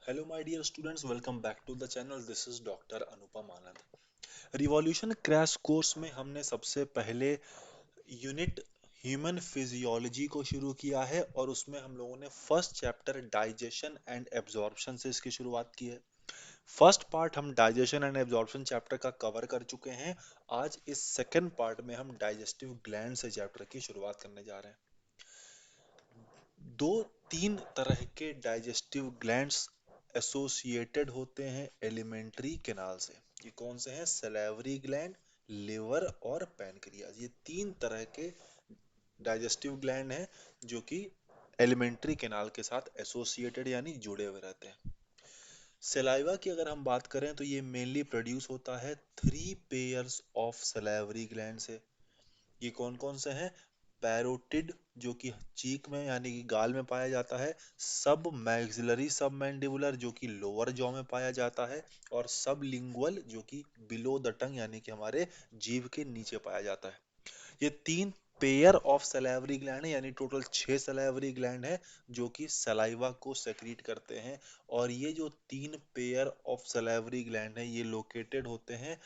Hello, my dear students. Welcome back to the channel. This is Dr. Anupam Anand. Revolution crash course में हमने सबसे पहले unit human physiology को शुरू किया है और उसमें हम लोगों ने first chapter digestion and absorption से इसकी शुरुआत की है। फर्स्ट पार्ट हम डाइजेशन एंड एब्जॉर्प्शन चैप्टर का कवर कर चुके हैं। आज इस सेकंड पार्ट में हम डाइजेस्टिव ग्लैंड से चैप्टर की शुरुआत करने जा रहे हैं। दो तीन तरह के डाइजेस्टिव ग्लैंड्स एसोसिएटेड होते हैं एलिमेंट्री कैनाल से। ये कौन से हैं? सैलिवरी ग्लैंड, लिवर और पैनक्रियाज। ये तीन तरह के डाइजेस्टिव ग्लैंड हैं जो कि एलिमेंट्री कैनाल के साथ एसोसिएटेड यानी जुड़े हुए रहते हैं। सलाइवा की अगर हम बात करें तो ये मेनली प्रोड्यूस होता है three pairs of salivary gland से। ये कौन कौन से हैं? पैरोटिड जो कि चीक में यानी कि गाल में पाया जाता है, सब मैक्सिलरी सब मैंडिबुलर जो कि लोअर जॉ में पाया जाता है, और सब लिंगुअल जो कि बिलो द टंग यानी कि हमारे जीभ के नीचे पाया जाता है। ये तीन पेयर ऑफ सलाइवरी ग्लैंड है, यानी टोटल 6 सलाइवरी ग्लैंड है जो कि सलाइवा को सेक्रीट करते हैं। और ये जो तीन पेयर ऑफ सलाइवरी ग्लैंड है ये लोकेटेड होते हैं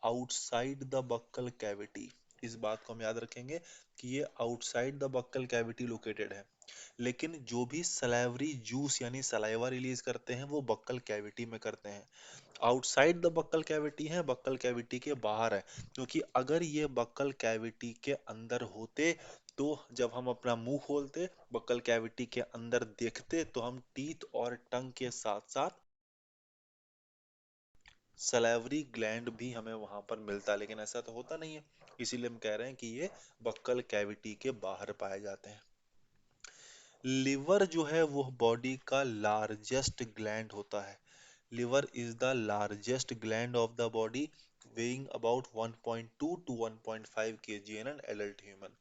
आउटसाइड द बक्कल कैविटी। इस बात को हम याद रखेंगे कि ये outside the buccal cavity located है, लेकिन जो भी सलाइवरी जूस यानी सलाइवा रिलीज करते हैं वो बक्कल कैविटी में करते हैं। आउटसाइड द बक्कल कैविटी है, बक्कल कैविटी के बाहर है, क्योंकि अगर ये बक्कल कैविटी के अंदर होते तो जब हम अपना मुंह खोलते बक्कल कैविटी के अंदर देखते तो हम टीथ और टंग के साथ साथ सलाइवरी ग्लैंड भी हमें वहां पर मिलता, लेकिन ऐसा तो होता नहीं है। इसीलिए हम कह रहे हैं कि ये बक्कल कैविटी के बाहर पाए जाते हैं। लिवर जो है वो बॉडी का लार्जेस्ट ग्लैंड होता है। Liver is the largest gland of the body, weighing about 1.2 to 1.5 kg in an adult human।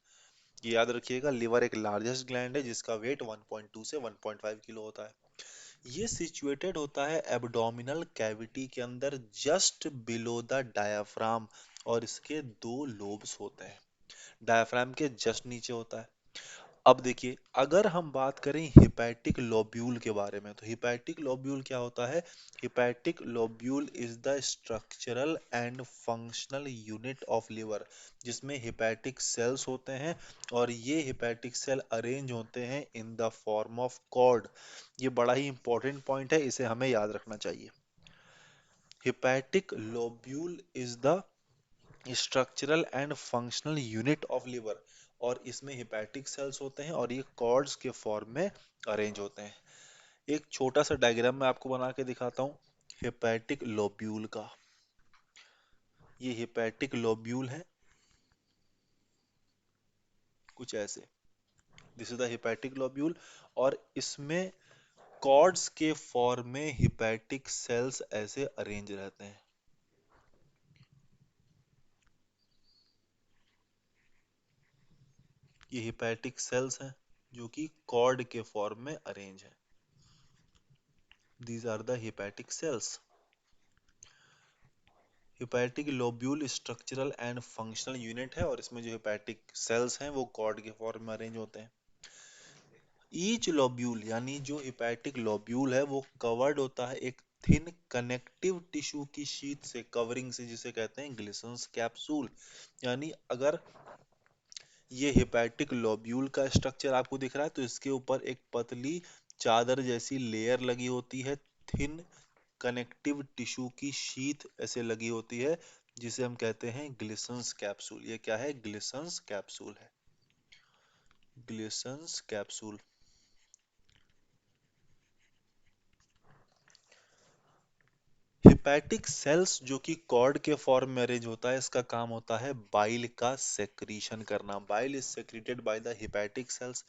ये याद रखिएगा, लिवर एक लार्जेस्ट ग्लैंड है जिसका वेट 1.2 से 1.5 किलो होता है। ये सिचुएटेड होता है एब्डोमिनल कैविटी के अंदर जस्ट बिलो द डायाफ्राम, और इसके दो लोब्स होते हैं। डायाफ्राम के जस्ट नीचे होता है। अब देखिए, अगर हम बात करें हिपैटिक लोब्यूल के बारे में तो हिपैटिक लोब्यूल क्या होता है? Hepatic lobule is the structural and functional unit of liver, जिसमें हिपैटिक सेल्स होते हैं, और ये हिपैटिक सेल अरेंज होते हैं in the form of cord. ये बड़ा ही इंपॉर्टेंट पॉइंट है, इसे हमें याद रखना चाहिए। Hepatic lobule is the structural and functional unit of liver, और इसमें हिपैटिक सेल्स होते हैं और ये कॉर्ड्स के फॉर्म में अरेंज होते हैं। एक छोटा सा डायग्राम मैं आपको बना के दिखाता हूँ हिपैटिक लोब्यूल का। ये हिपैटिक लोब्यूल है कुछ ऐसे। This is the hepatic lobule, और इसमें कॉर्ड्स के फॉर्म में हिपैटिक सेल्स ऐसे अरेंज रहते हैं। ये हिपैटिक सेल्स हैं जो कि कॉर्ड के फॉर्म में अरेंज है। These are the hepatic cells. Hepatic lobule structural and functional unit है, और इसमें जो हिपैटिक सेल्स हैं वो कॉर्ड के फॉर्म में अरेंज होते हैं। ईच लोब्यूल यानी जो हिपैटिक लोब्यूल है वो कवर्ड होता है एक थिन कनेक्टिव टिश्यू की शीट से, कवरिंग से, जिसे कहते हैं ग्लिसन्स कैप्सूल। यानी अगर ये हिपैटिक लोब्यूल का स्ट्रक्चर आपको दिख रहा है तो इसके ऊपर एक पतली चादर जैसी लेयर लगी होती है, थिन कनेक्टिव टिश्यू की शीथ ऐसे लगी होती है, जिसे हम कहते हैं ग्लिसन्स कैप्सूल। ये क्या है? ग्लिसन्स कैप्सूल है। Glisson's capsule. हिपैटिक सेल्स जो कि कॉर्ड के फॉर्म में अरेंज होता है, इसका काम होता है बाइल का सेक्रीशन करना। Bile is secreted by the hepatic sales,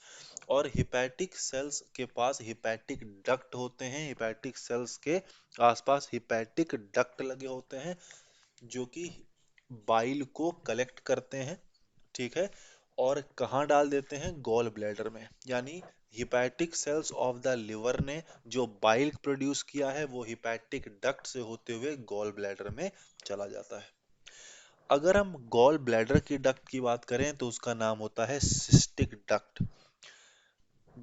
और हिपैटिक सेल्स के पास हिपैटिक डक्ट होते हैं। हिपैटिक सेल्स के आसपास हिपैटिक डक्ट लगे होते हैं जो कि बाइल को कलेक्ट करते हैं, ठीक है, और कहाँ डाल देते हैं? गॉल ब्लैडर में। यानी hepatic sales of the liver ने जो बाइल प्रोड्यूस किया है वो हिपैटिक डक्ट से होते हुए गॉल ब्लैडर में चला जाता है। अगर हम गॉल ब्लैडर की डक्ट की बात करें तो उसका नाम होता है सिस्टिक डक्ट।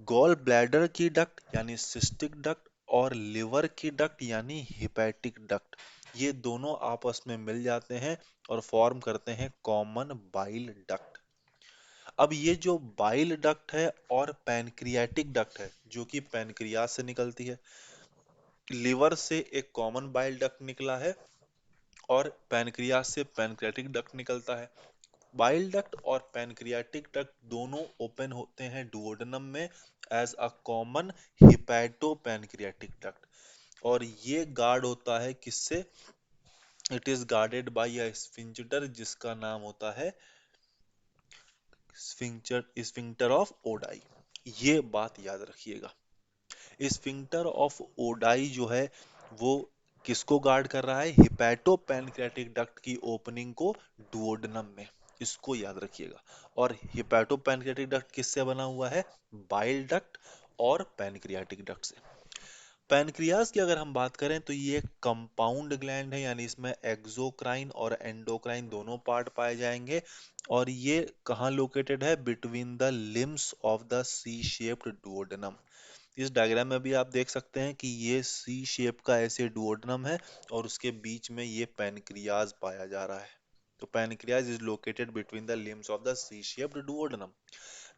गॉल ब्लैडर की डक्ट यानी सिस्टिक डक्ट, और लिवर की डक्ट यानी हिपैटिक डक्ट, ये दोनों आपस में मिल जाते हैं और फॉर्म करते हैं कॉमन बाइल डक्ट। अब ये जो बाइल डक्ट है और पैनक्रियाटिक डक्ट है जो कि पैनक्रियास से निकलती है, लिवर से एक कॉमन बाइल डक्ट निकला है और पैनक्रियास से पैनक्रियाटिक डक्ट निकलता है। बाइल डक्ट और पैनक्रियाटिक डक्ट दोनों ओपन होते हैं डुओडेनम में as a common hepato pancreatic duct, और ये गार्ड होता है किससे? It is guarded by a sphincter जिसका नाम होता है स्फिंक्टर ऑफ ओडाई। ये बात याद रखिएगा, स्फिंक्टर ऑफ ओडाई जो है वो किसको गार्ड कर रहा है? हिपैटो पैनक्रियाटिक डक्ट की ओपनिंग को डुओडेनम में, इसको याद रखिएगा। और हिपैटो पैनक्रियाटिक डक्ट किससे बना हुआ है? बाइल डक्ट और पैनक्रियाटिक डक्ट से। पैनक्रियाज की अगर हम बात करें तो ये एक कंपाउंड ग्लैंड है, यानी इसमें एक्सोक्राइन और एंडोक्राइन दोनों पार्ट पाए जाएंगे, और ये कहाँ लोकेटेड है? Between the limbs of the C shaped duodenum. इस डायग्राम में भी आप देख सकते हैं कि ये सी शेप का ऐसे डुओडेनम है और उसके बीच में ये पैनक्रियाज पाया जा रहा है। तो pancreas is located between the limbs of the C shaped duodenum.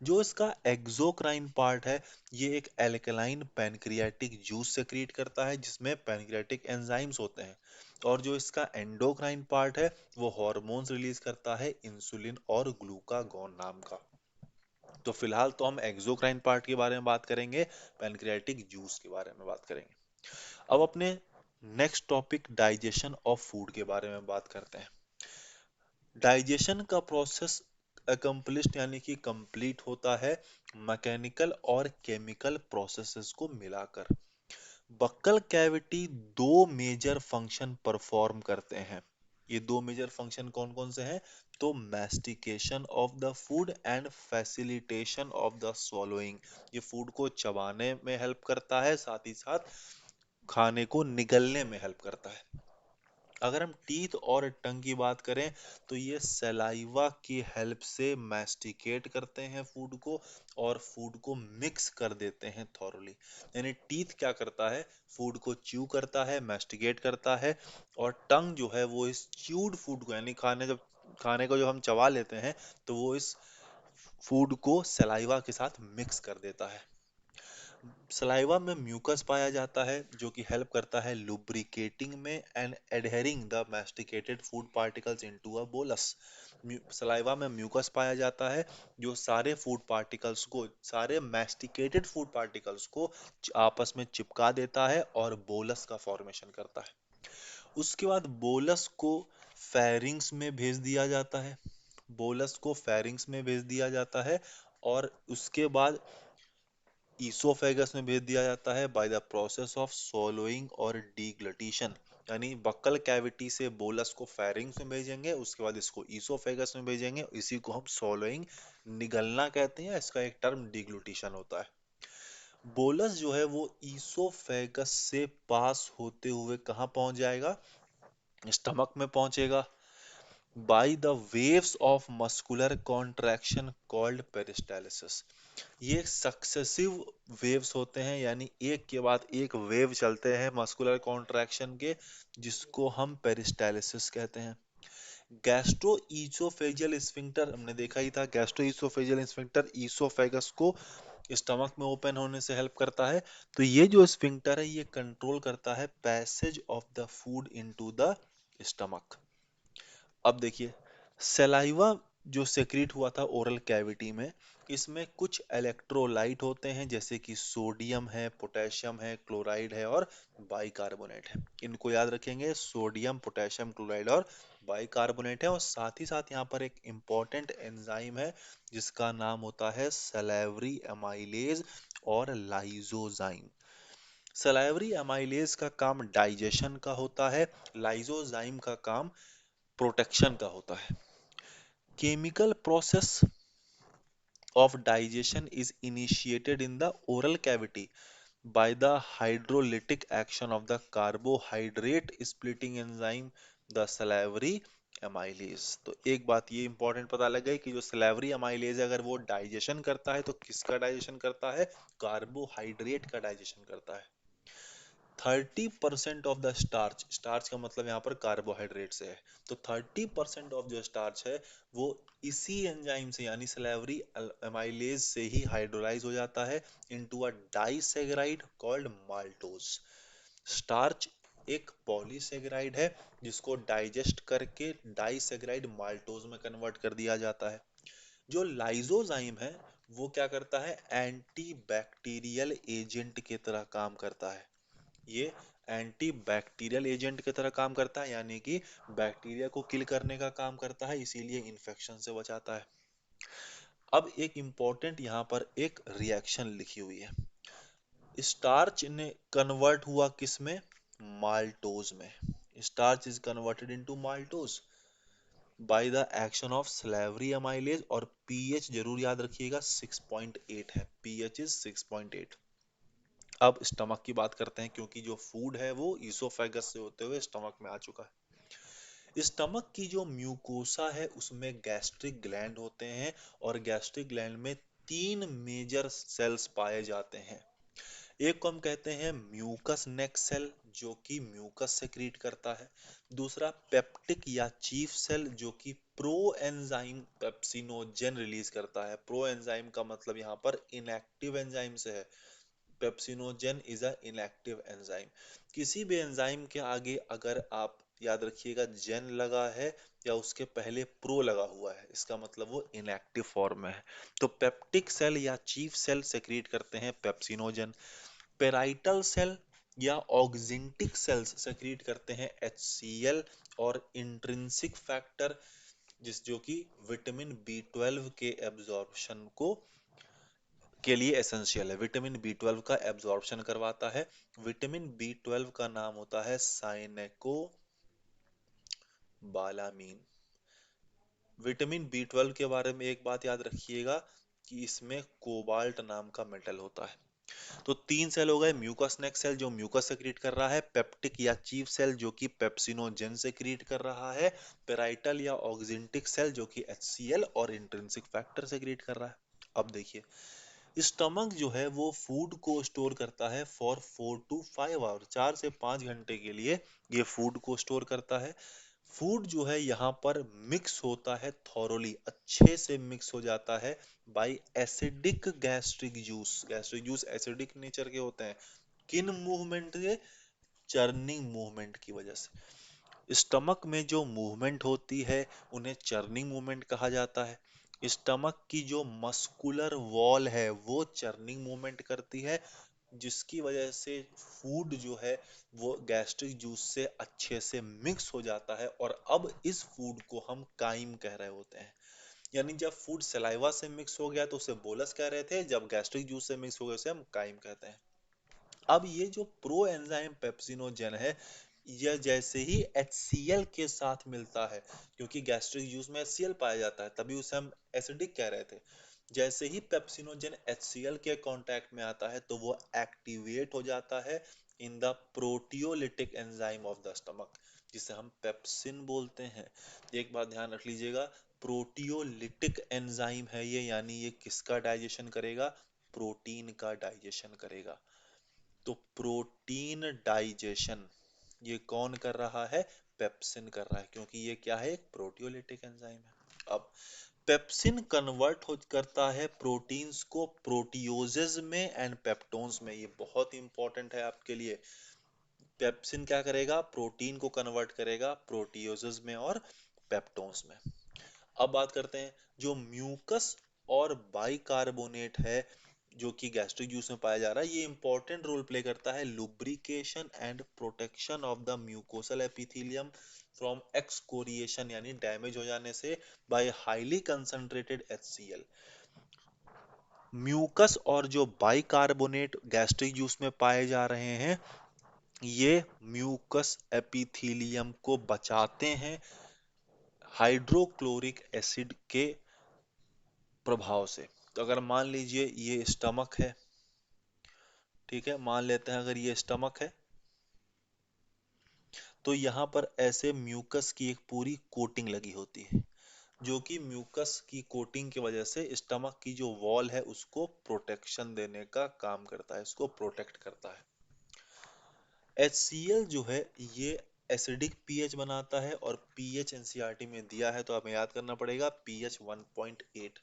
जो इसका एक्सोक्राइन पार्ट है, ये एक एल्कलाइन पैनक्रियाटिक जूस सेक्रीट करता है जिसमें पैनक्रियाटिक एंजाइम्स होते हैं, और जो इसका एंडोक्राइन पार्ट है वो हॉर्मोन्स रिलीज करता है, इंसुलिन और ग्लूकागॉन नाम का। तो फिलहाल तो हम एक्सोक्राइन पार्ट के बारे में बात करेंगे, पैनक्रियाटिक जूस के बारे में बात करेंगे। अब अपने next topic digestion of food के बारे में बात करते हैं। डाइजेशन का प्रोसेस अकम्पलिश्ड यानी कि कंप्लीट होता है मैकेनिकल और केमिकल प्रोसेसेस को मिलाकर। बक्कल कैविटी दो मेजर फंक्शन परफॉर्म करते हैं। ये दो मेजर फंक्शन कौन कौन से हैं? तो mastication of the food and facilitation of the swallowing। ये फूड को चबाने में हेल्प करता है, साथ ही साथ खाने को निगलने में हेल्प करता है। अगर हम टीथ और टंग की बात करें तो ये सलाइवा की हेल्प से मैस्टिकेट करते हैं फूड को और फूड को मिक्स कर देते हैं थॉरली। यानी टीथ क्या करता है? फूड को च्यू करता है, मैस्टिकेट करता है, और टंग जो है वो इस च्यूड फूड को, यानी खाने को जब हम चबा लेते हैं तो वो इस फूड को सलाइवा के साथ मिक्स कर देता है। सलाइवा में म्यूकस पाया जाता है जो कि हेल्प करता है लुब्रिकेटिंग में and adhering the masticated food particles into a bolus. Saliva में म्यूकस पाया जाता है जो सारे मैस्टिकेटेड फूड पार्टिकल्स को आपस में चिपका देता है और बोलस का फॉर्मेशन करता है। उसके बाद बोलस को फेरिंग्स में भेज दिया जाता है, बोलस को फेरिंग्स में भेज दिया जाता है, और उसके बाद ईसोफेगस में भेज दिया जाता है by the process of soloing और डीग्लटीशन। यानी बक्कल कैविटी से बोलस को फेरिंग्स में भेजेंगे, उसके बाद इसको ईसोफेगस में भेजेंगे, इसी को हम सोलोइंग निगलना कहते हैं, इसका एक टर्म डीग्लूटिशन होता है। बोलस जो है वो ईसोफेगस से पास होते हुए कहाँ पहुंच जाएगा? स्टमक में पहुंचेगा by the waves of muscular contraction called peristalsis. ये सक्सेसिव वेव्स होते हैं, यानी एक के बाद एक वेव चलते हैं मस्कुलर कॉन्ट्रैक्शन के, जिसको हम पेरिस्टालिसिस कहते हैं। गैस्ट्रो ईसोफेजियल स्फिंक्टर हमने देखा ही था, गैस्ट्रो ईसोफेजियल स्फिंक्टर ईसोफेगस को स्टमक में ओपन होने से हेल्प करता है। तो ये जो स्फिंक्टर है ये कंट्रोल करता है passage of the food into the stomach. अब देखिए, सलाइवा जो सेक्रीट हुआ था ओरल कैविटी में, इसमें कुछ इलेक्ट्रोलाइट होते हैं जैसे कि सोडियम है, पोटेशियम है, क्लोराइड है और बाइकार्बोनेट है। इनको याद रखेंगे, सोडियम, पोटेशियम, क्लोराइड और बाइकार्बोनेट है। और साथ ही साथ यहाँ पर एक इम्पॉर्टेंट एंजाइम है जिसका नाम होता है सलाइवरी एमाइलेज और लाइजोजाइम। सलाइवरी एमाइलेज का काम डाइजेशन का होता है, लाइजोजाइम का काम प्रोटेक्शन का होता है। Chemical process of digestion is initiated in the oral cavity by the hydrolytic action of the carbohydrate splitting enzyme, the salivary amylase। तो एक बात ये इंपॉर्टेंट पता लग गई कि जो सलेवरी अमाइलेज अगर वो डाइजेशन करता है तो किसका डाइजेशन करता है? कार्बोहाइड्रेट का डाइजेशन करता है। 30% ऑफ द स्टार्च, स्टार्च का मतलब यहाँ पर कार्बोहाइड्रेट से है, तो 30% ऑफ जो स्टार्च है वो इसी एंजाइम से यानी सलेवरी अमाइलेज से ही हाइड्रोलाइज हो जाता है into a disaccharide called maltose. Starch एक पॉलीसेगराइड है जिसको डाइजेस्ट करके डाइसेगराइड माल्टोज में कन्वर्ट कर दिया जाता है। जो लाइजोजाइम है वो क्या करता है, एंटी बैक्टीरियल एजेंट की तरह काम करता है। ये एंटी बैक्टीरियल एजेंट की तरह काम करता है, यानी कि बैक्टीरिया को किल करने का काम करता है, इसीलिए इन्फेक्शन से बचाता है। अब एक इंपॉर्टेंट यहाँ पर एक रिएक्शन लिखी हुई है, स्टार्च ने कन्वर्ट हुआ किस में, माल्टोज में। Starch is converted into maltose by the action of slavery amylase, और पीएच जरूर याद रखिएगा 6.8 है, पीएच इज 6.8। अब स्टमक की बात करते हैं, क्योंकि जो फूड है वो ईसोफेगस से होते हुए स्टमक में आ चुका है। स्टमक की जो म्यूकोसा है उसमें गैस्ट्रिक ग्लैंड होते हैं, और गैस्ट्रिक ग्लैंड में तीन मेजर सेल्स पाए जाते हैं। एक को हम कहते हैं म्यूकस नेक सेल जो कि म्यूकस सेक्रीट करता है। दूसरा पेप्टिक या चीफ सेल जो कि प्रो एंजाइम पेप्सिनोजेन रिलीज करता है। प्रो एंजाइम का मतलब यहाँ पर इनएक्टिव एंजाइम से है। Pepsinogen is a inactive enzyme. किसी भी एंजाइम के आगे अगर आप याद रखिएगा जेन लगा है या उसके पहले प्रो लगा हुआ है, इसका मतलब वो इनएक्टिव फॉर्म में है। तो पेप्टिक सेल या चीफ सेल सेक्रीट करते हैं पेप्सिनोजेन। पेराइटल सेल या ऑक्जिंटिक सेल्स सेक्रीट करते हैं HCl और इंट्रिंसिक फैक्टर, जिस जो कि विटामिन B12 के एब्जॉर्प्शन को के लिए एसेंशियल है। विटामिन B12 का एब्जॉर्प्शन करवाता है। विटामिन B12 का नाम होता है साइनेको बालामीन। विटामिन B12 के बारे में एक बात याद रखिएगा कि इसमें कोबाल्ट नाम का मेटल होता है। तो तीन सेल हो गए, म्यूकस नेक सेल जो म्यूकस सेक्रीट कर रहा है, पेप्टिक या चीफ सेल जो कि पेप्सिनोजेन सेक्रीट कर रहा है, पेराइटल या ऑक्जिंटिक सेल जो कि HCl और इंट्रिंसिक फैक्टर सेक्रीट कर रहा है। अब देखिए, स्टमक जो है वो फूड को स्टोर करता है फॉर 4 to 5 आवर, 4 से 5 घंटे के लिए ये फूड को स्टोर करता है। फूड जो है यहाँ पर मिक्स होता है थॉरोली, अच्छे से मिक्स हो जाता है by acidic gastric juice. Gastric juice acidic nature के होते हैं, किन मूवमेंट से, चर्निंग मूवमेंट की वजह से। स्टमक में जो मूवमेंट होती है उन्हें चर्निंग मूवमेंट कहा जाता है। स्टमक की जो मस्कुलर वॉल है वो चर्निंग मूवमेंट करती है, जिसकी वजह से फूड जो है वो गैस्ट्रिक जूस से अच्छे से मिक्स हो जाता है, और अब इस फूड को हम काइम कह रहे होते हैं। यानी जब फूड सलाइवा से मिक्स हो गया तो उसे बोलस कह रहे थे, जब गैस्ट्रिक जूस से मिक्स हो गया उसे हम काइम कहते हैं। अब ये जो प्रो एंजाइम पेप्सिनोजेन है, यह जैसे ही HCl के साथ मिलता है, क्योंकि गैस्ट्रिक जूस में HCl पाया जाता है तभी उसे हम एसिडिक कह रहे थे, जैसे ही पेप्सिनोजेन HCl के कांटेक्ट में आता है तो वो एक्टिवेट हो जाता है in the proteolytic enzyme of the stomach, जिसे हम पेप्सिन बोलते हैं। एक बात ध्यान रख लीजिएगा, प्रोटियोलिटिक एंजाइम है ये, यानी ये किसका डाइजेशन करेगा, प्रोटीन का डाइजेशन करेगा। तो प्रोटीन डाइजेशन ये कौन कर रहा है, पेप्सिन कर रहा है, क्योंकि ये क्या है, एक प्रोटियोलिटिक एंजाइम है। अब पेप्सिन कन्वर्ट हो करता है प्रोटीन्स को प्रोटियोजेज में एंड पेप्टोन्स में, ये बहुत इंपॉर्टेंट है आपके लिए। पेप्सिन क्या करेगा, प्रोटीन को कन्वर्ट करेगा प्रोटियोजेज में और पेप्टोन्स में। अब बात करते हैं जो म्यूकस और बाइकार्बोनेट है जो कि गैस्ट्रिक जूस में पाया जा रहा है, ये इंपॉर्टेंट रोल प्ले करता है lubrication and protection of the mucosal epithelium from excoriation, यानी डैमेज हो जाने से by highly concentrated HCl। Mucus और जो बाइकार्बोनेट गैस्ट्रिक जूस में पाए जा रहे हैं, ये म्यूकस एपिथेलियम को बचाते हैं हाइड्रोक्लोरिक एसिड के प्रभाव से। तो अगर मान लीजिए ये स्टमक है, ठीक है, मान लेते हैं अगर ये स्टमक है, तो यहाँ पर ऐसे म्यूकस की एक पूरी कोटिंग लगी होती है, जो कि म्यूकस की कोटिंग की वजह से स्टमक की जो वॉल है उसको प्रोटेक्शन देने का काम करता है, इसको प्रोटेक्ट करता है। HCl जो है ये एसिडिक पीएच बनाता है, और पीएच एनसीईआरटी में दिया है तो हमें याद करना पड़ेगा पीएच 1.8,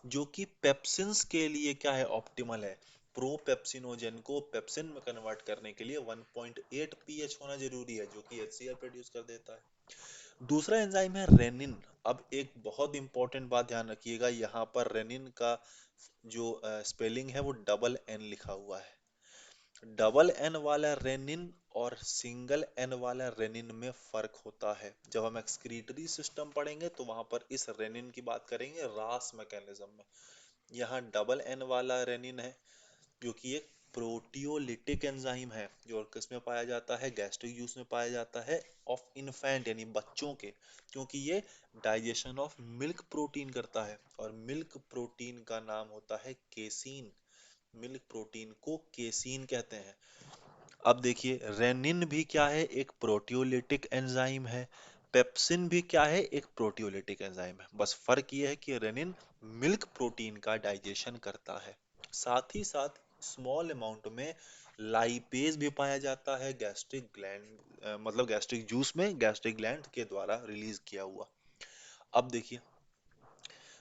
जो कि पेप्सिन्स के लिए क्या है, ऑप्टिमल है। प्रोपेप्सिनोजेन को पेप्सिन में कन्वर्ट करने के लिए 1.8 पीएच होना जरूरी है, जो कि HCl प्रोड्यूस कर देता है। दूसरा एंजाइम है रेनिन। अब एक बहुत इंपॉर्टेंट बात ध्यान रखिएगा, यहाँ पर रेनिन का जो स्पेलिंग है वो डबल एन लिखा हुआ है। डबल एन वाला रेनिन और सिंगल एन वाला रेनिन में फर्क होता है। जब हम एक्सक्रीटरी सिस्टम पढ़ेंगे तो वहां पर इस रेनिन की बात करेंगे रास मैकेनिज्म में। यहाँ डबल एन वाला रेनिन है, जो कि एक प्रोटियोलिटिक एंजाइम है, जो किस में पाया जाता है, गैस्ट्रिक जूस में पाया जाता है, ऑफ इन्फेंट यानी बच्चों के, क्योंकि ये डाइजेशन ऑफ मिल्क प्रोटीन करता है, और मिल्क प्रोटीन का नाम होता है केसीन। मिल्क प्रोटीन को केसीन कहते हैं। अब देखिए, रेनिन भी क्या है, एक प्रोटियोलिटिक एंजाइम है। पेप्सिन भी क्या है, एक प्रोटियोलिटिक एंजाइम है। बस फर्क ये है कि रेनिन मिल्क प्रोटीन का डाइजेशन करता है। साथ ही साथ स्मॉल अमाउंट में लाइपेज भी पाया जाता है गैस्ट्रिक ग्लैंड, मतलब गैस्ट्रिक जूस में गैस्ट्रिक ग्लैंड के द्वारा रिलीज किया हुआ। अब देखिए,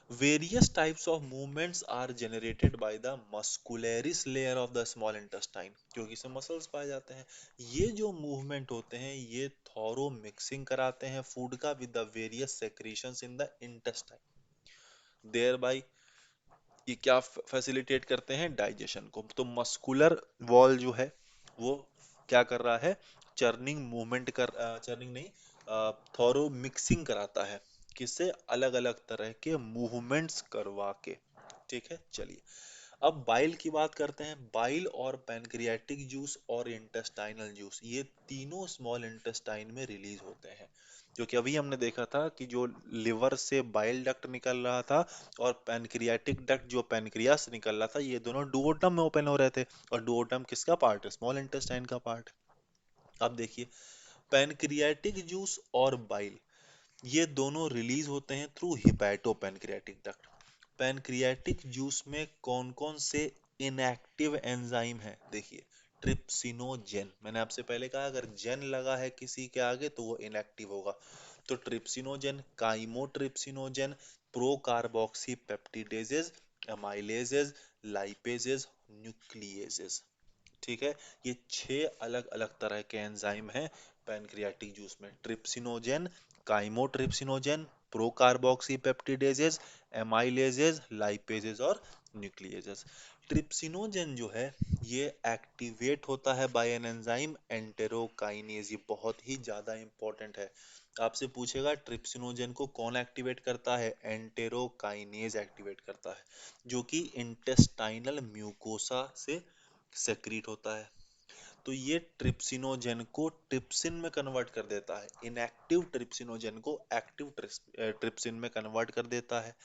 various types of movements are generated by the muscularis layer of the small intestine, क्योंकि इसमें मसल्स पाए जाते हैं। ये जो मूवमेंट होते हैं ये थॉरो मिक्सिंग कराते हैं फूड का with the various secretions in the intestine, thereby ये क्या फैसिलिटेट करते हैं, डाइजेशन को। तो मस्कुलर वॉल जो है वो क्या कर रहा है, चर्निंग मूवमेंट कर, चर्निंग नहीं, थॉरो मिक्सिंग कराता है, किससे, अलग अलग तरह के मूवमेंट्स करवा के। ठीक है, चलिए अब बाइल की बात करते हैं। बाइल और पैनक्रियाटिक जूस और इंटेस्टाइनल जूस, ये तीनों स्मॉल इंटेस्टाइन में रिलीज होते हैं। जो कि अभी हमने देखा था कि जो लिवर से बाइल डक्ट निकल रहा था, और पैनक्रियाटिक डक्ट जो पैनक्रियास से निकल रहा था, ये दोनों डुओडम में ओपन हो रहे थे। और डुओडम किसका पार्ट है, स्मॉल इंटेस्टाइन का पार्ट। अब देखिए, पैनक्रियाटिक जूस और बाइल ये दोनों रिलीज होते हैं through hepato pancreatic duct. Pancreatic juice में कौन कौन से इनएक्टिव एंजाइम है, देखिए, ट्रिप्सिनोजेन। मैंने आपसे पहले कहा अगर जेन लगा है किसी के आगे तो वो इनएक्टिव होगा। तो trypsinogen, chymotrypsinogen, procarboxypeptidases, amylases, lipases, nucleases. ठीक है, ये 6 अलग अलग तरह के एंजाइम हैं पैनक्रियाटिक जूस में। Trypsinogen, chymotrypsinogen, procarboxypeptidases, amylases, lipases और न्यूक्लिएजेस। ट्रिप्सिनोजेन जो है ये एक्टिवेट होता है बाय एन एंजाइम एंटेरोकाइनेज। ये बहुत ही ज्यादा इंपॉर्टेंट है। आपसे पूछेगा ट्रिप्सिनोजेन को कौन एक्टिवेट करता है, एंटेरोकाइनेज एक्टिवेट करता है, जो कि इंटेस्टाइनल म्यूकोसा से सेक्रीट होता है। तो ये ट्रिप्सिनोजेन को ट्रिप्सिन में कन्वर्ट कर देता है, इनएक्टिव ट्रिप्सिनोजेन को एक्टिव ट्रिप्सिन में कन्वर्ट कर देता है।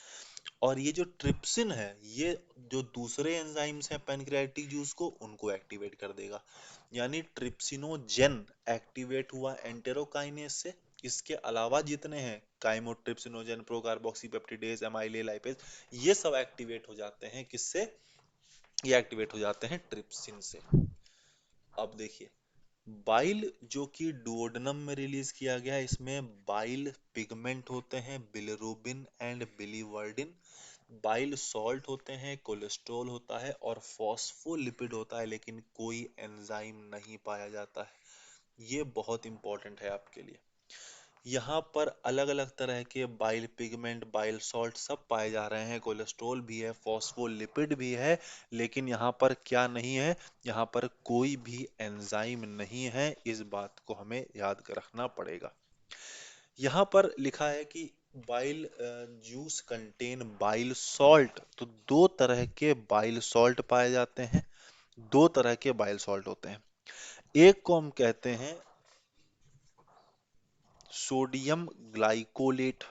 और ये जो ट्रिप्सिन है ये जो दूसरे एंजाइम्स हैं पैनक्रियाटिक जूस को उनको एक्टिवेट कर देगा। यानी ट्रिप्सिनोजेन एक्टिवेट हुआ एंटेरोकाइनेज से। इसके अलावा जितने हैं, काइमोट्रिप्सिनोजेन, प्रोकार्बोक्सीपेप्टिडेज, एमाइले, लाइपेज, ये सब एक्टिवेट हो जाते हैं किससे, ये एक्टिवेट हो जाते हैं ट्रिप्सिन से। अब देखिए, बाइल जो कि डुओडेनम में रिलीज किया गया है, इसमें बाइल पिगमेंट होते हैं, bilirubin and biliverdin. Bile salt होते हैं, कोलेस्ट्रॉल होता है और फॉस्फोलिपिड होता है, लेकिन कोई एंजाइम नहीं पाया जाता है। ये बहुत इंपॉर्टेंट है आपके लिए। यहाँ पर अलग अलग तरह के बाइल पिगमेंट, बाइल सॉल्ट सब पाए जा रहे हैं, कोलेस्ट्रॉल भी है, फॉस्फोलिपिड भी है, लेकिन यहाँ पर क्या नहीं है, यहाँ पर कोई भी एंजाइम नहीं है। इस बात को हमें याद रखना पड़ेगा। यहाँ पर लिखा है कि bile juice contain bile salt. तो दो तरह के बाइल सॉल्ट पाए जाते हैं, दो तरह के बाइल सॉल्ट होते हैं। एक को हम कहते हैं सोडियम ग्लाइकोलेट।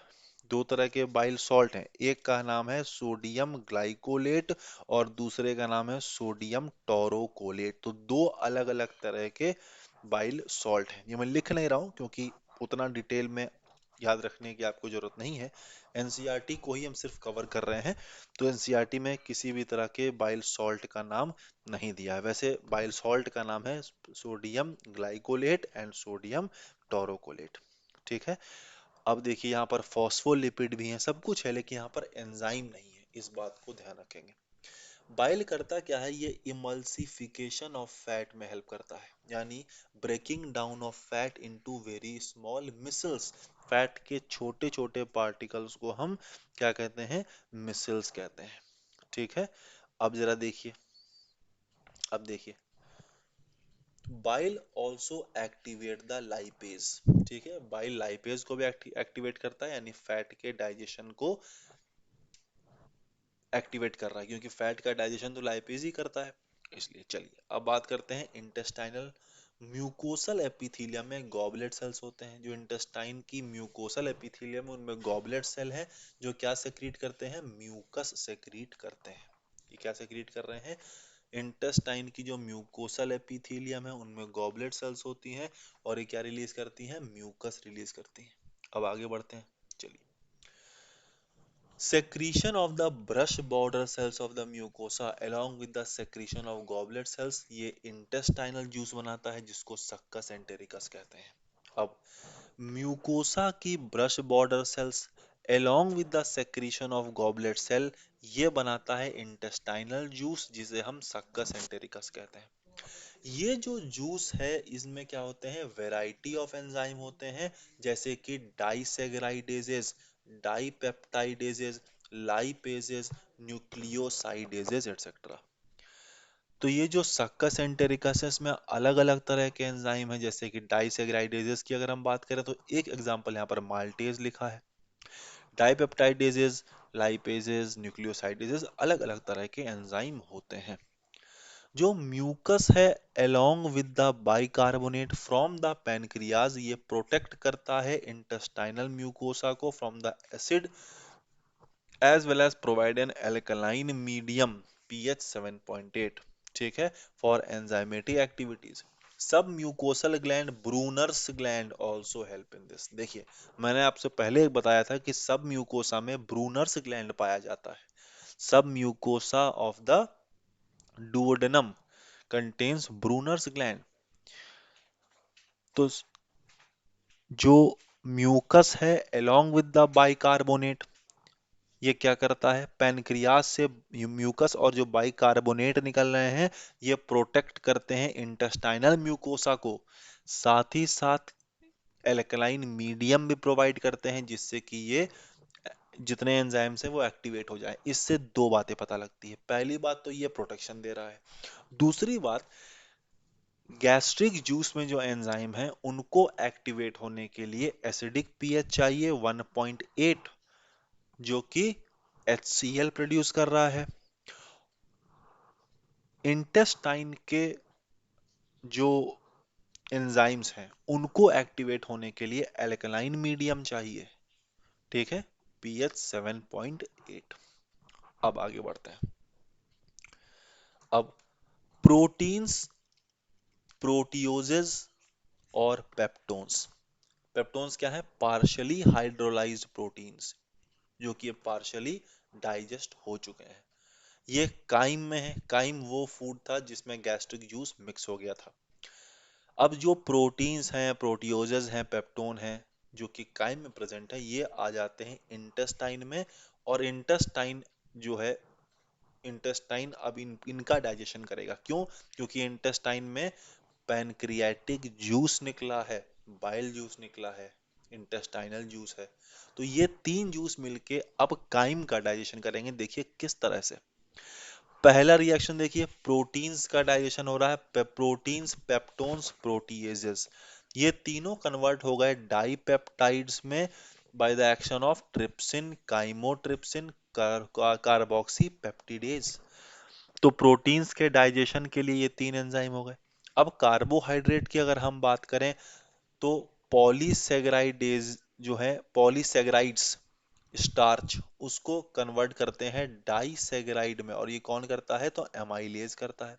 दो तरह के बाइल सॉल्ट हैं, एक का नाम है सोडियम ग्लाइकोलेट और दूसरे का नाम है सोडियम टोरोकोलेट। तो दो अलग अलग तरह के बाइल सॉल्ट हैं। ये मैं लिख नहीं रहा हूं क्योंकि उतना डिटेल में याद रखने की आपको जरूरत नहीं है, एनसीईआरटी को ही हम सिर्फ कवर कर रहे हैं। तो एनसीईआरटी में किसी भी तरह के बाइल सॉल्ट का नाम नहीं दिया है। वैसे बाइल सॉल्ट का नाम है sodium glycolate and sodium taurocholate. ठीक है। अब देखिए यहाँ पर फॉस्फोलिपिड भी हैं, सब कुछ है, लेकिन यहाँ पर एंजाइम नहीं है, इस बात को ध्यान रखेंगे। बाइल करता क्या है, ये इमल्सिफिकेशन ऑफ फैट में हेल्प करता है, यानी breaking down of fat into very small micelles. Fat के छोटे छोटे पार्टिकल्स को हम क्या कहते हैं, मिसल्स कहते हैं। ठीक है। अब जरा देखिए, अब देखिए, bile also activate the lipase. ठीक है, बाइल लाइपेज को भी एक्टिवेट करता है, यानी फैट के डाइजेशन को एक्टिवेट कर रहा है, क्योंकि फैट का डाइजेशन तो लाइपेज ही करता है। इसलिए चलिए अब बात करते हैं इंटेस्टाइनल म्यूकोसल एपिथेलियम में गॉबलेट सेल्स होते हैं। जो इंटेस्टाइन की म्यूकोसल एपिथेलियम है उनमें गॉबलेट सेल है, जो क्या सेक्रीट करते हैं, म्यूकस सेक्रीट करते हैं। ये क्या सेक्रीट कर रहे हैं, इंटेस्टाइन की जो म्यूकोसल एपिथेलियम है उनमें गॉबलेट सेल्स होती हैं, और ये क्या रिलीज करती हैं, म्यूकस रिलीज करती हैं। अब आगे बढ़ते हैं, चलिए। Secretion of the brush border cells of the mucosa along with the secretion of goblet cells, ये intestinal juice बनाता है, जिसको सक्कस एंटेरिकस कहते हैं। अब म्यूकोसा की brush border cells along with the secretion of goblet cell, ये बनाता है इंटेस्टाइनल जूस, जिसे हम सक्कस एंटेरिकस कहते हैं। ये जो जूस है इसमें क्या होते हैं, वैरायटी ऑफ एंजाइम होते हैं, जैसे कि डाइसेग्राइडेजेस, डाइपेप्टाइडेजेस, लाइपेजेस, न्यूक्लियोसाइडेजेस एटसेट्रा। तो ये जो सक्कस एंटेरिकस है इसमें अलग अलग तरह के एंजाइम है, जैसे कि डाइसेग्राइडेजेस की अगर हम बात करें तो एक एग्जांपल यहाँ पर माल्टेज लिखा है। डाइपेप्टाइडेजेस, लाइपेजेस, न्यूक्लियोसाइडेजेस, अलग अलग तरह के एंजाइम होते हैं। जो म्यूकस है along with the bicarbonate from the pancreas, ये प्रोटेक्ट करता है इंटेस्टाइनल म्यूकोसा को from the acid, as well as provide an alkaline medium pH 7.8। ठीक है, फॉर एंजाइमेटिक एक्टिविटीज। सब mucosal gland, Brunner's gland also help in this. देखिए, मैंने आपसे पहले बताया था कि सब म्यूकोसा में ब्रूनर्स ग्लैंड पाया जाता है। सब mucosa of the duodenum contains Brunner's gland. तो जो म्यूकस है along with द बाइकार्बोनेट, ये क्या करता है, पैनक्रियास से म्यूकस और जो बाइकार्बोनेट निकल रहे हैं ये प्रोटेक्ट करते हैं इंटेस्टाइनल म्यूकोसा को। साथ ही साथ एल्कलाइन मीडियम भी प्रोवाइड करते हैं, जिससे कि ये जितने एंजाइम्स हैं वो एक्टिवेट हो जाए। इससे दो बातें पता लगती है, पहली बात तो ये प्रोटेक्शन दे रहा है, दूसरी बात गैस्ट्रिक जूस में जो एंजाइम है उनको एक्टिवेट होने के लिए एसिडिक पीएच चाहिए 1.8, जो कि HCl प्रोड्यूस कर रहा है। इंटेस्टाइन के जो एंजाइम्स हैं उनको एक्टिवेट होने के लिए एल्कलाइन मीडियम चाहिए। ठीक है, पीएच 7.8। अब आगे बढ़ते हैं। अब प्रोटीन्स, प्रोटियोजेज और पेप्टोन्स। पेप्टोन्स क्या है, पार्शियली हाइड्रोलाइज्ड प्रोटीन्स, जो कि पार्शियली डाइजेस्ट हो चुके हैं। ये काइम में है, काइम वो फूड था जिसमें गैस्ट्रिक जूस मिक्स हो गया था। अब जो प्रोटीन्स हैं, प्रोटियोजेज हैं, पेप्टोन हैं, जो कि काइम में प्रेजेंट है, ये आ जाते हैं इंटेस्टाइन में। और इंटेस्टाइन जो है, इंटेस्टाइन अब इनका डाइजेशन करेगा। क्यों, क्योंकि इंटेस्टाइन में पैनक्रियाटिक जूस निकला है, बाइल जूस निकला है, इंटेस्टाइनल जूस है। तो ये तीन जूस मिलके अब काइम का डाइजेशन करेंगे। देखिए किस तरह से। पहला रिएक्शन देखिए, प्रोटीन्स का डाइजेशन हो रहा है, प्रोटीन्स, पेप्टोन्स, प्रोटीएजेस, ये तीनों कन्वर्ट हो गए डाइपेप्टाइड्स में by the action of trypsin, chymotrypsin, carboxy peptidase. तो प्रोटीन्स के डाइजेशन के लिए ये तीन एंजाइम हो गए। अब कार्बोहाइड्रेट की अगर हम बात करें तो पॉलीसेग्राइडेज जो है, पॉलीसेग्राइड्स, स्टार्च, उसको कन्वर्ट करते हैं डाइसेग्राइड में, और ये कौन करता है, तो एमाइलेज करता है।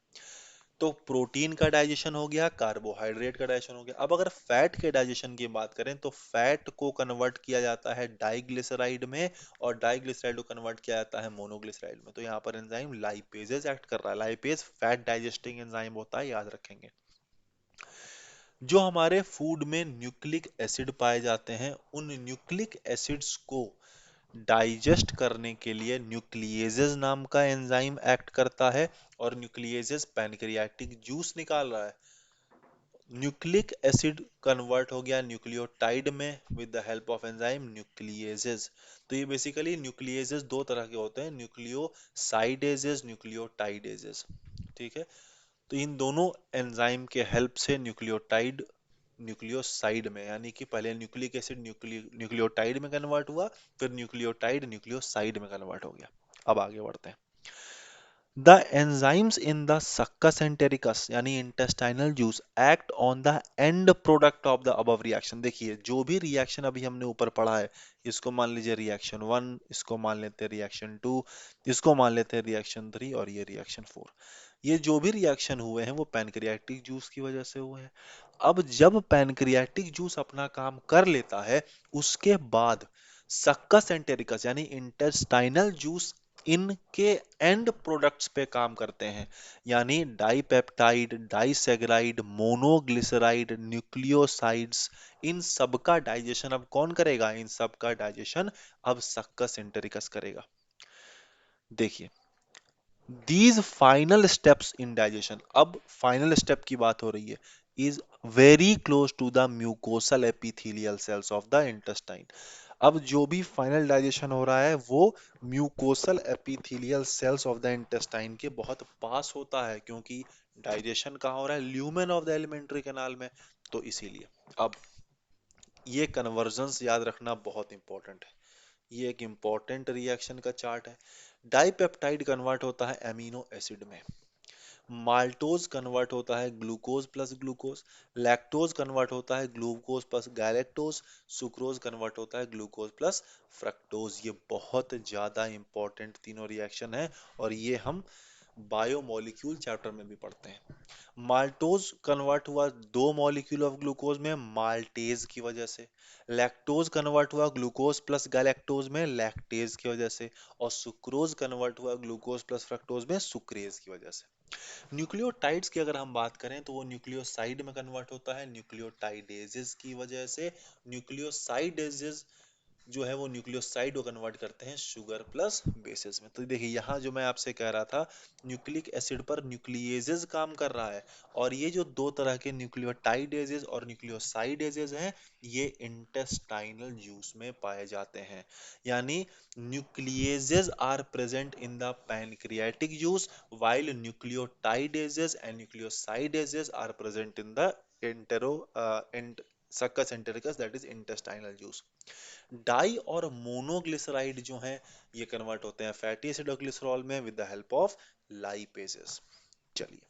तो प्रोटीन का डाइजेशन हो गया, कार्बोहाइड्रेट का डाइजेशन हो गया। अब अगर फैट के डाइजेशन की बात करें तो फैट को कन्वर्ट किया जाता है डाइग्लिसराइड में, और डाइग्लिसराइड को कन्वर्ट किया जाता है मोनोग्लिसराइड में। तो यहाँ पर एंजाइम लाइपेजेस एक्ट कर रहा है। लाइपेज फैट डाइजेस्टिंग एंजाइम होता है, याद रखेंगे। जो हमारे फूड में न्यूक्लिक एसिड पाए जाते हैं, उन न्यूक्लिक एसिड्स को डाइजेस्ट करने के लिए न्यूक्लिएजेस नाम का एंजाइम एक्ट करता है, और न्यूक्लिएजेस पैनक्रियाटिक जूस निकाल रहा है। न्यूक्लिक एसिड कन्वर्ट हो गया न्यूक्लियोटाइड में with the help of enzyme nucleases. तो ये बेसिकली न्यूक्लिएजेस दो तरह के होते हैं, न्यूक्लियोसाइडेजेस, न्यूक्लियोटाइडेजेस। ठीक है। तो इन दोनों एंजाइम के हेल्प से न्यूक्लियोटाइड न्यूक्लियोसाइड में, यानी कि पहले न्यूक्लिक एसिड न्यूक्लियोटाइड में कन्वर्ट हुआ, फिर न्यूक्लियोटाइड न्यूक्लियोसाइड में कन्वर्ट हो गया। अब आगे बढ़ते हैं। The enzymes in the succus entericus यानी intestinal juice act on the end product of the above reaction. देखिए, जो भी रिएक्शन अभी हमने ऊपर पढ़ा है, इसको मान लीजिए रिएक्शन 1, इसको मान लेते हैं रिएक्शन 2, इसको मान लेते हैं रिएक्शन 3, और ये रिएक्शन 4। ये जो भी रिएक्शन हुए हैं वो पैनक्रियाटिक जूस की वजह से हुए हैं। अब जब पैनक्रियाटिक जूस अपना काम कर लेता है, उसके बाद सक्कस एंटेरिकस यानी इंटेस्टाइनल जूस इनके एंड प्रोडक्ट्स पे काम करते हैं, यानी डाइपेप्टाइड, डाइसेग्राइड, मोनोग्लिसराइड, न्यूक्लियोसाइड्स। इन सब का डाइजेशन अब कौन करेगा? इन सब का डाइजेशन अब सक्कस एंटेरिकस करेगा। देखिए, these final steps in digestion, अब फाइनल स्टेप की बात हो रही है, is very close to the mucosal epithelial cells of the intestine. अब जो भी फाइनल डाइजेशन हो रहा है वो mucosal epithelial cells of the intestine के बहुत पास होता है, क्योंकि डाइजेशन कहाँ हो रहा है? Lumen of the alimentary canal में। तो इसीलिए अब ये कन्वर्जंस याद रखना बहुत इंपॉर्टेंट है। ये एक इंपॉर्टेंट रिएक्शन का चार्ट है। डाइपेप्टाइड कन्वर्ट होता है एमिनो एसिड में, माल्टोज कन्वर्ट होता है glucose plus glucose, lactose convert होता है glucose plus galactose, sucrose convert होता है ग्लूकोज प्लस फ्रक्टोज। ये बहुत ज्यादा इंपॉर्टेंट तीनों रिएक्शन है, और ये हम बायोमोलिक्यूल चैप्टर में भी पढ़ते हैं। माल्टोज कन्वर्ट हुआ दो मॉलिक्यूल ऑफ ग्लूकोज में माल्टेज की वजह से, लैक्टोज कन्वर्ट हुआ ग्लूकोज प्लस गैलेक्टोज में लैक्टेज की वजह से, और सुक्रोज कन्वर्ट हुआ ग्लूकोज प्लस फ्रक्टोज में सुक्रेज की वजह से। न्यूक्लियोटाइड्स की अगर हम बात करें तो वो न्यूक्लियोसाइड में कन्वर्ट होता है न्यूक्लियोटाइडेजेस की वजह से। न्यूक्लियोसाइडेजेस जो है वो न्यूक्लियोसाइड को कन्वर्ट करते हैं शुगर प्लस बेसिस में। तो देखिए, यहाँ जो मैं आपसे कह रहा था, न्यूक्लिक एसिड पर न्यूक्लिएजेस काम कर रहा है, और ये जो दो तरह के न्यूक्लियोटाइडेजेस और न्यूक्लियोसाइडेजेस हैं, ये इंटेस्टाइनल जूस में पाए जाते हैं। यानी nucleases are present in the pancreatic juice, while nucleotidases and nucleosidases are present in the entero ent succus entericus, that is intestinal juice। Di और मोनोग्लिसराइड जो हैं, ये कन्वर्ट होते हैं फैटी एसिड और ग्लिसरॉल में with the help of lipases. चलिए,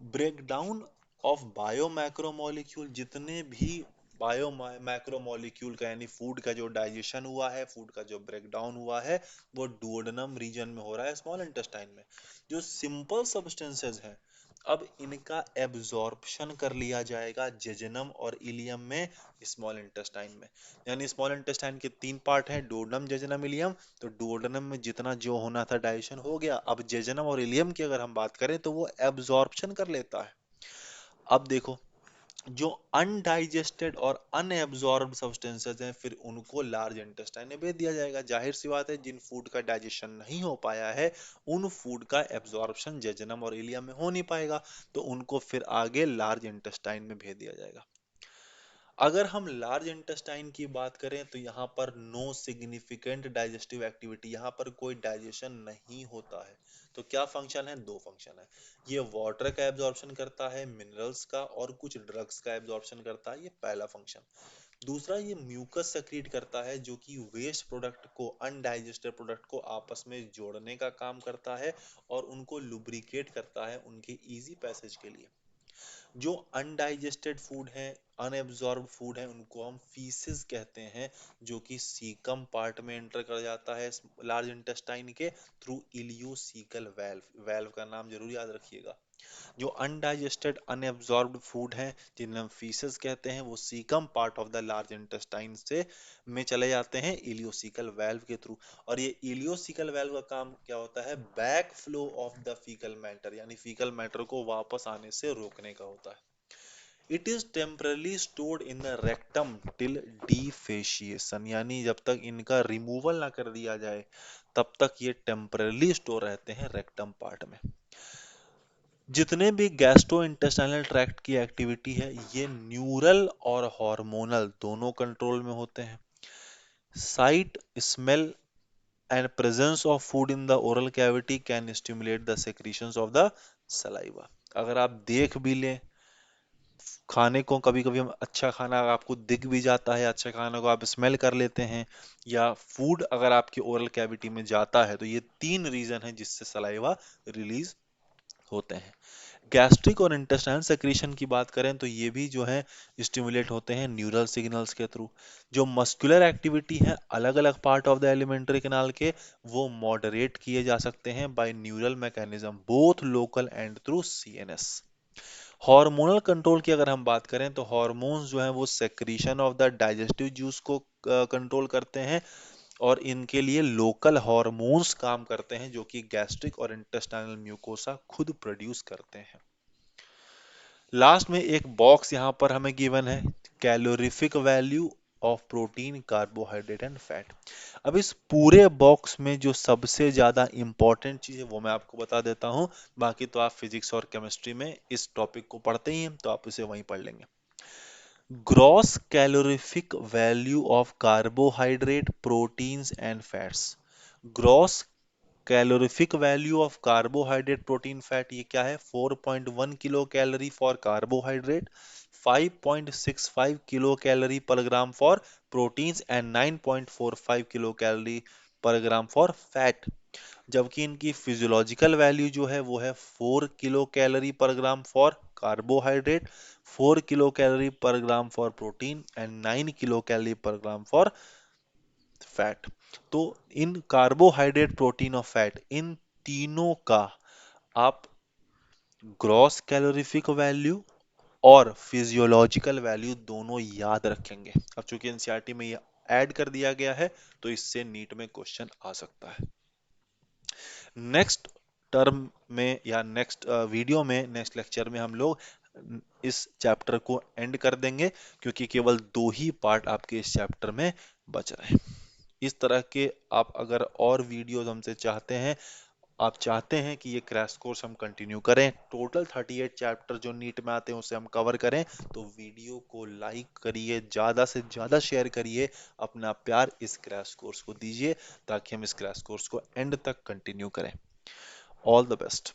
breakdown of bio macromolecule, जितने भी बायो मैक्रोमोलिक्यूल का यानी फूड का जो डाइजेशन हुआ है, फूड का जो ब्रेकडाउन हुआ है, वो डुओडेनम रीजन में हो रहा है, स्मॉल इंटेस्टाइन में। जो सिंपल सब्सटेंसेस हैं, अब इनका एब्जॉर्प्शन कर लिया जाएगा जेजनम और इलियम में, स्मॉल इंटेस्टाइन में। यानी स्मॉल इंटेस्टाइन के तीन पार्ट हैं, डुओडेनम, जेजनम, इलियम। तो डुओडेनम में जितना जो होना था डाइजेशन हो गया। अब जेजनम और इलियम की अगर हम बात करें तो वो एब्जॉर्प्शन कर लेता है। अब देखो, जो अनडाइजेस्टेड और अनएब्जॉर्ब्ड सब्सटेंसेस हैं, फिर उनको लार्ज इंटेस्टाइन में भेज दिया जाएगा। जाहिर सी बात है, जिन फूड का डाइजेशन नहीं हो पाया है, उन फूड का एब्जॉर्प्शन जेजनम और इलियम में हो नहीं पाएगा, तो उनको फिर आगे लार्ज इंटेस्टाइन में भेज दिया जाएगा। अगर हम लार्ज इंटेस्टाइन की बात करें तो यहाँ पर नो सिग्निफिकेंट डाइजेस्टिव एक्टिविटी, यहाँ पर कोई डाइजेशन नहीं होता है। तो क्या फंक्शन है? दो फंक्शन है। ये वाटर का एब्जॉर्प्शन करता है, मिनरल्स का और कुछ ड्रग्स का एब्जॉर्प्शन करता है, ये पहला फंक्शन। दूसरा, ये म्यूकस सेक्रीट करता है, जो कि वेस्ट प्रोडक्ट को, अनडाइजेस्टेड प्रोडक्ट को आपस में जोड़ने का काम करता है, और उनको लुब्रिकेट करता है उनके इजी पैसेज के लिए। जो अनडाइजेस्टेड फूड है, अनएब्जॉर्ब्ड फूड है, उनको हम फीसिस कहते हैं, जो कि सीकम पार्ट में एंटर कर जाता है लार्ज इंटेस्टाइन के थ्रू इलियोसीकल वेल्व। वेल्व का नाम जरूर याद रखिएगा। जो अनडाइजेस्टेड अनएब्जॉर्ब्ड फूड है जिन्हें हम फीसेस कहते हैं, वो caecum part of the large intestine से में चले जाते हैं इलियोसिकल वाल्व के थ्रू। और ये इलियोसिकल वाल्व का काम क्या होता है, back flow of the faecal matter, यानी फीकल मैटर को वापस आने से रोकने का होता है। It is temporarily stored in the rectum till defecation, यानी जब तक इनका रिमूवल ना कर दिया जाए तब तक ये टेम्परली स्टोर रहते हैं रेक्टम पार्ट में। जितने भी गैस्ट्रो इंटेस्टाइनल ट्रैक्ट की एक्टिविटी है ये न्यूरल और हार्मोनल दोनों कंट्रोल में होते हैं। Site, smell and presence of food in the oral cavity can stimulate the secretions of the saliva. अगर आप देख भी लें खाने को, कभी कभी हम अच्छा खाना आपको दिख भी जाता है, अच्छा खाना को आप स्मेल कर लेते हैं, या फूड अगर आपके ओरल कैविटी में जाता है, तो ये तीन रीजन है जिससे सलाइवा रिलीज होते हैं। गैस्ट्रिक और इंटेस्टाइन सेक्रीशन की बात करें तो ये भी जो है स्टिमुलेट होते हैं न्यूरल सिग्नल्स के थ्रू। जो मस्कुलर एक्टिविटी है अलग अलग part of the alimentary canal के, वो मॉडरेट किए जा सकते हैं by neural mechanism both local and through CNS. Hormonal control की अगर हम बात करें तो हार्मोन्स जो है वो secretion of the digestive juice को कंट्रोल करते हैं, और इनके लिए लोकल हार्मोन्स काम करते हैं जो कि गैस्ट्रिक और इंटेस्टाइनल म्यूकोसा खुद प्रोड्यूस करते हैं। लास्ट में एक बॉक्स यहां पर हमें गिवन है, calorific value of protein, carbohydrate and fat. अब इस पूरे बॉक्स में जो सबसे ज्यादा इंपॉर्टेंट चीज है वो मैं आपको बता देता हूं, बाकी तो आप फिजिक्स और केमिस्ट्री में इस टॉपिक को पढ़ते ही हैं तो आप इसे वहीं पढ़ लेंगे। Gross calorific value of carbohydrate, proteins and fats. Gross calorific value of carbohydrate, protein, fat, ये क्या है, 4.1 kilo calorie for carbohydrate, 5.65 kilo calorie per gram for proteins and 9.45 kilo calorie per gram for fat. जबकि इनकी physiological value जो है वो है 4 kilo calorie per gram for carbohydrate, 4 kilo calorie per gram for protein and 9 kilo calorie per gram for fat. तो इन carbohydrate, protein और fat, इन तीनों का आप ग्रॉस कैलोरीफिक वैल्यू और फिजियोलॉजिकल वैल्यू दोनों याद रखेंगे। अब चूंकि एनसीईआरटी में ये ऐड कर दिया गया है तो इससे नीट में क्वेश्चन आ सकता है। नेक्स्ट टर्म में या नेक्स्ट वीडियो में, नेक्स्ट लेक्चर में हम लोग इस चैप्टर को एंड कर देंगे, क्योंकि केवल दो ही पार्ट आपके इस चैप्टर में बच रहे हैं। इस तरह के आप अगर और वीडियोस हमसे चाहते हैं, आप चाहते हैं कि ये क्रैश कोर्स हम कंटिन्यू करें, टोटल 38 चैप्टर जो नीट में आते हैं उसे हम कवर करें, तो वीडियो को लाइक करिए, ज़्यादा से ज़्यादा शेयर करिए, अपना प्यार इस क्रैश कोर्स को दीजिए ताकि हम इस क्रैश कोर्स को एंड तक कंटिन्यू करें। All the best.